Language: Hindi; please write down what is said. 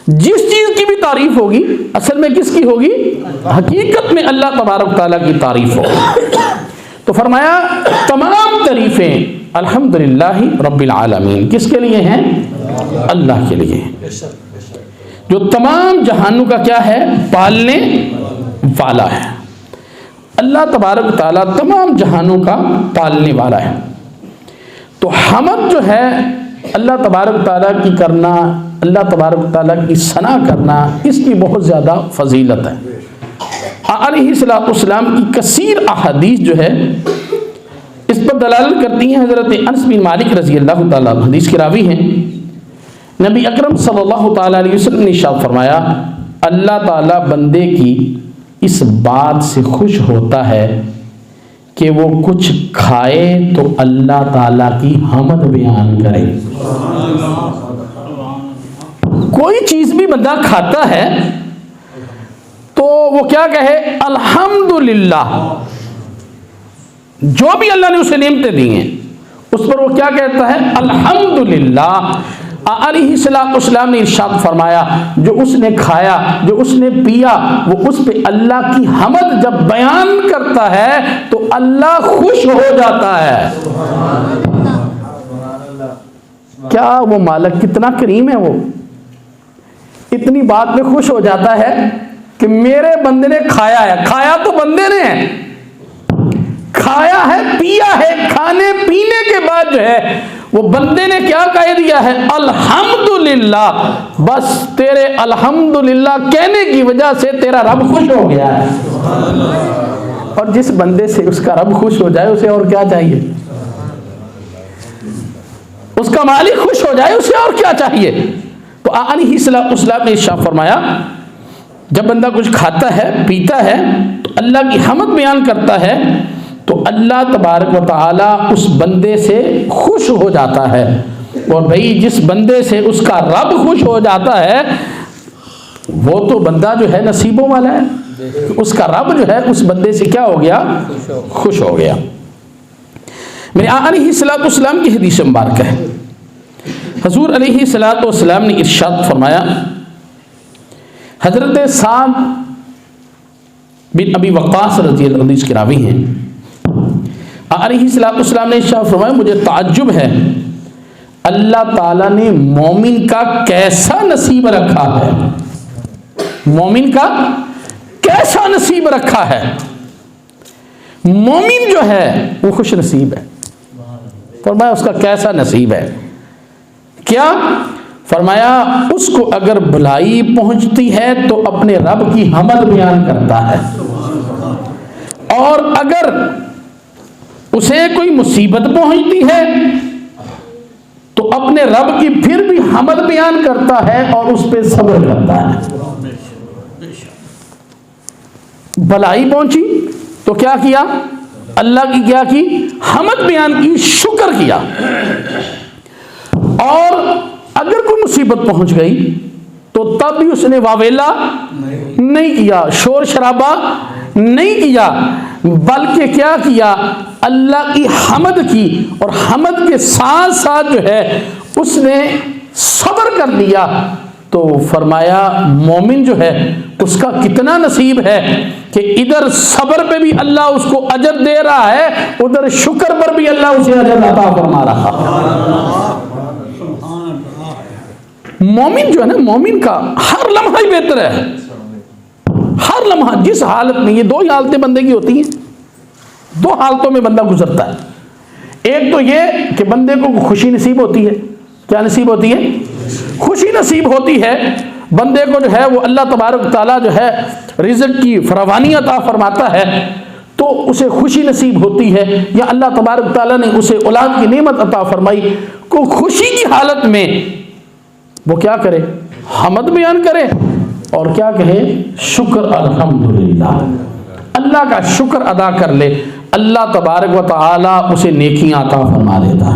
जिस चीज की भी तारीफ होगी असल में किसकी होगी? हकीकत में अल्लाह तबारक ताला की तारीफ होगी। तो फरमाया तमाम तारीफें अल्हम्दुलिल्लाहि रब्बिल आलमीन किसके लिए हैं? अल्लाह के लिए, जो तमाम जहानों का क्या है? पालने वाला है। अल्लाह तबारक ताला तमाम जहानों का पालने वाला है। तो हमद जो है अल्लाह तबारक ताला की करना, अल्लाह तबारक ताला की सना करना, इसकी बहुत ज़्यादा फजीलत है। अलैहिस्सलाम की कसीर अहादीस जो है इस पर दलालत करती हैं। हज़रत अनस बिन मालिक रज़ी अल्लाह ताला हदीस के रावी हैं। नबी अकरम सल्लल्लाहु ताला अलैहि वसल्लम ने इरशाद फरमाया, अल्लाह ताला बंदे की इस बात से खुश होता है कि वो कुछ खाए तो अल्लाह ताला की हमद बयान करे। कोई चीज भी बंदा खाता है तो वो क्या कहे? अल्हम्दुलिल्लाह। जो भी अल्लाह ने उसे नेमतें दी हैं उस पर वो क्या कहता है? अल्हम्दुलिल्लाह। अलैहिस्सलाम ने इरशाद फरमाया, जो उसने खाया, जो उसने पिया, वो उस पे अल्लाह की हमद जब बयान करता है तो अल्लाह खुश हो जाता है। क्या वो मालिक कितना करीम है, वो इतनी बात में खुश हो जाता है कि मेरे बंदे ने खाया है। खाया तो बंदे ने है, खाया है, पिया है। खाने पीने के बाद जो है वो बंदे ने क्या कह दिया है? अल्हम्दुलिल्लाह। बस तेरे अल्हम्दुलिल्लाह कहने की वजह से तेरा रब खुश हो गया है। और जिस बंदे से उसका रब खुश हो जाए उसे और क्या चाहिए? उसका मालिक खुश हो जाए उसे और क्या चाहिए? तो अलैहिस्सलाम ने इरशाद फरमाया, जब बंदा कुछ खाता है, पीता है तो अल्लाह की हमद बयान करता है तो अल्लाह तबारक व तआला उस बंदे से खुश हो जाता है। और भाई जिस बंदे से उसका रब खुश हो जाता है वो तो बंदा जो है नसीबों वाला है, उसका रब जो है उस बंदे से क्या हो गया? खुश हो गया। मेरे अलैहिस्सलाम की हदीस मुबारक है, हुज़ूर अलैहिस्सलाम ने इरशाद फरमाया, हजरत साद बिन अबी वक़ास रज़ी अल्लाह अन्हु के रावी हैं। अलैहिस्सलाम ने इरशाद फरमाया, मुझे ताज्जुब है अल्लाह ताला ने मोमिन का कैसा नसीब रखा है। मोमिन का कैसा नसीब रखा है। मोमिन जो है वो खुश नसीब है। फरमाया उसका कैसा नसीब है? क्या फरमाया? उसको अगर भलाई पहुंचती है तो अपने रब की हमद बयान करता है, और अगर उसे कोई मुसीबत पहुंचती है तो अपने रब की फिर भी हमद बयान करता है और उस पर सब्र करता है। भलाई पहुंची तो क्या किया? अल्लाह की क्या की? हमद बयान की, शुक्र किया। और अगर कोई मुसीबत पहुंच गई तो तब भी उसने वावेला नहीं किया, शोर शराबा नहीं किया, बल्कि क्या किया? अल्लाह की हमद की, और हमद के साथ साथ जो है उसने सब्र कर लिया। तो फरमाया मोमिन जो है उसका कितना नसीब है कि इधर सब्र पे भी अल्लाह उसको अजर दे रहा है, उधर शुक्र पर भी अल्लाह उसे अजर अता फरमा रहा है। मोमिन जो है ना, मोमिन का हर लम्हा ही बेहतर है। हर लम्हा, जिस हालत में, ये दो ही हालतें बंदे की होती हैं, दो हालतों में बंदा गुजरता है। एक तो ये कि बंदे को खुशी नसीब होती है। क्या नसीब होती है? खुशी नसीब होती है। बंदे को जो है वो अल्लाह तबारक ताला जो है रिज़्क़ की फरावानी अता फरमाता है तो उसे खुशी नसीब होती है। या अल्लाह तबारक ताला ने उसे औलाद की नेमत अता फरमाई, को खुशी की हालत में वो क्या करे? हमद बयान करे और क्या कहे? शुक्र अल्हम्दुलिल्लाह। अल्लाह का शुक्र अदा कर ले, अल्लाह तबारक व तआला उसे नेकियां अता फरमा देता है।